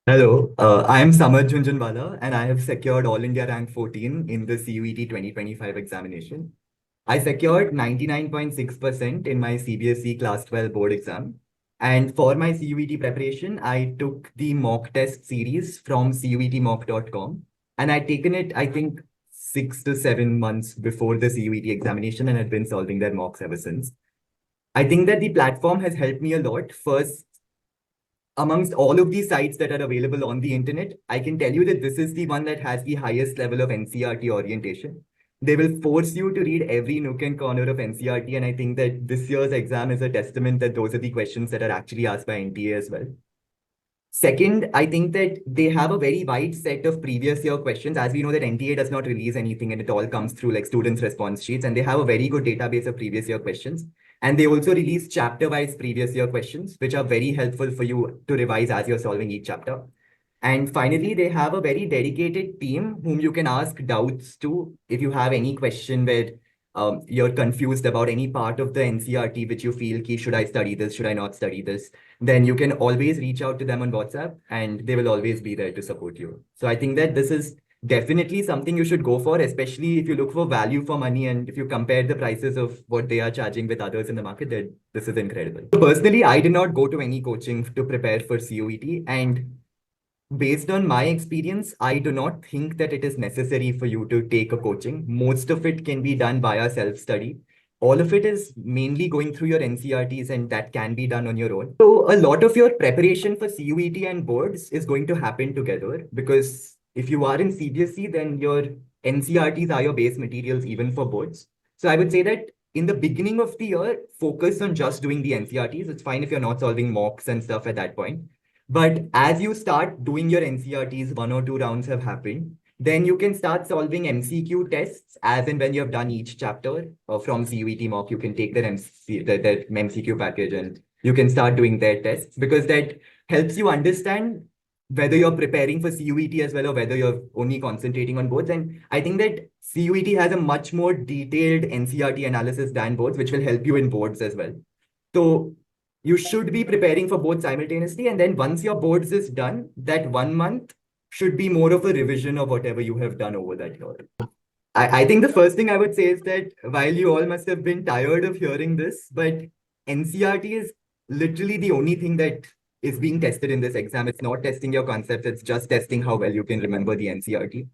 Hello, I am Samad Jhunjhunwala and I have secured All India Rank 14 in the CUET 2025 examination. I secured 99.6% in my CBSE Class 12 board exam. And for my CUET preparation, I took the mock test series from CUETMock.com. And I'd taken it, I think, 6 to 7 months before the CUET examination and had been solving their mocks ever since. I think that the platform has helped me a lot. First, amongst all of these sites that are available on the internet, I can tell you that this is the one that has the highest level of NCRT orientation. They will force you to read every nook and corner of NCRT, and I think that this year's exam is a testament that those are the questions that are actually asked by NTA as well. Second, I think that they have a very wide set of previous year questions. As we know that NTA does not release anything and it all comes through like students' response sheets, and they have a very good database of previous year questions. And they also release chapter-wise previous year questions, which are very helpful for you to revise as you're solving each chapter. And finally, they have a very dedicated team whom you can ask doubts to if you have any question where you're confused about any part of the NCRT which you feel, ki, should I study this, should I not study this? Then you can always reach out to them on WhatsApp and they will always be there to support you. So I think that this is definitely something you should go for, especially if you look for value for money and if you compare the prices of what they are charging with others in the market, that this is incredible. Personally, I did not go to any coaching to prepare for CUET, and based on my experience, I do not think that it is necessary for you to take a coaching. Most of it can be done via self-study. All of it is mainly going through your NCRTs, and that can be done on your own. So a lot of your preparation for CUET and boards is going to happen together, because if you are in CBSE, then your NCRTs are your base materials even for boards. So I would say that in the beginning of the year, focus on just doing the NCRTs. It's fine if you're not solving mocks and stuff at that point. But as you start doing your NCRTs, 1 or 2 rounds have happened, then you can start solving MCQ tests as and when you have done each chapter from CUET mock. You can take that MCQ package and you can start doing their tests, because that helps you understand whether you're preparing for CUET as well or whether you're only concentrating on boards. And I think that CUET has a much more detailed NCRT analysis than boards, which will help you in boards as well. So you should be preparing for both simultaneously. And then once your boards is done, that 1 month should be more of a revision of whatever you have done over that year. I think the first thing I would say is that while you all must have been tired of hearing this, but NCRT is literally the only thing that is being tested in this exam. It's not testing your concepts, it's just testing how well you can remember the NCRT.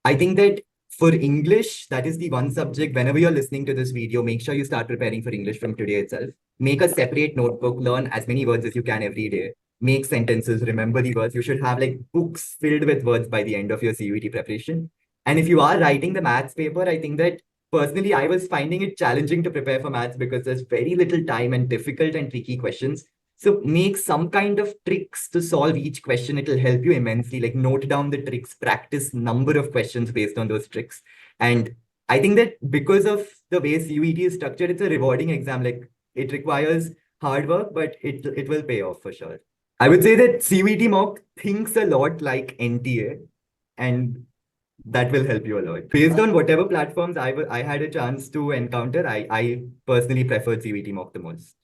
I think that for English, that is the one subject. Whenever you're listening to this video, make sure you start preparing for English from today itself. Make a separate notebook, learn as many words as you can every day. Make sentences, remember the words. You should have like books filled with words by the end of your CUET preparation. And if you are writing the maths paper, I think that personally, I was finding it challenging to prepare for maths because there's very little time and difficult and tricky questions. So make some kind of tricks to solve each question. It'll help you immensely. Like note down the tricks, practice number of questions based on those tricks. And I think that because of the way CUET is structured, it's a rewarding exam. Like it requires hard work, but it will pay off for sure. I would say that CUET mock thinks a lot like NTA, and that will help you a lot. Based on whatever platforms I had a chance to encounter, I personally preferred CUET mock the most.